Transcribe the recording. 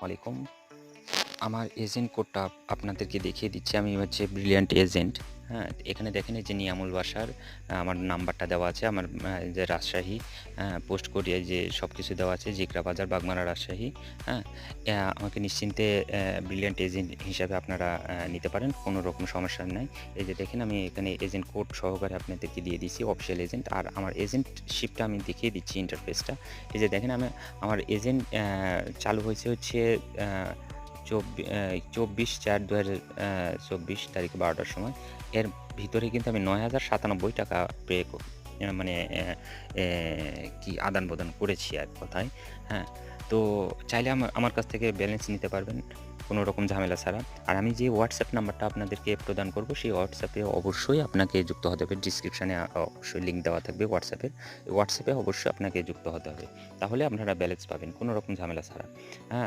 আলাইকুম। আমার এজেন্ট কোডটা আপনাদেরকে দেখিয়ে দিচ্ছি। আমি হচ্ছে ব্রিলিয়ান্ট এজেন্ট। হ্যাঁ? এখানে দেখেন এই যে নিয়ামুল বাসার আমার নাম্বারটা দেওয়া আছে। আমার যে রাজশাহী পোস্ট কোড এই যে সবকিছু দেওয়া আছে। জিকরা বাজার, বাগমারা, রাজশাহী। হ্যাঁ? আমাকে নিশ্চিন্তে ব্রিলিয়ান্ট এজেন্ট হিসাবে আপনারা নিতে পারেন। কোনো রকম সমস্যা নাই। এই যে দেখেন আমি এখানে এজেন্ট কোড সহকারে আপনাদেরকে দিয়ে দিচ্ছি অফিসিয়াল এজেন্ট। আর আমার এজেন্টশিপটা আমি দেখিয়ে দিচ্ছি ইন্টারফেসটা। এই যে দেখেন আমার এজেন্ট চালু হয়েছে হচ্ছে আ ২৪/৪/২০২৪ তারিখে ১২টার সময়। এর ভিতরে কিন্তু আমি ৳৯,০৯৭ পে ক মানে এ কি আদান-প্রদান করেছি এক কথায়। হ্যাঁ? তো চাইলে আমার কাছ থেকে ব্যালেন্স নিতে পারবেন কোনো রকম ঝামেলা ছাড়া। আর আমি যে WhatsApp নাম্বারটা আপনাদেরকে প্রদান করব, সেই WhatsApp এ অবশ্যই আপনাকে যুক্ত হতে হবে। ডেসক্রিপশনে অবশ্যই লিঙ্ক দেওয়া থাকবে WhatsApp এর। WhatsApp এ অবশ্যই আপনাকে যুক্ত হতে হবে। তাহলে আপনারা ব্যালেন্স পাবেন কোনো রকম ঝামেলা ছাড়া। হ্যাঁ?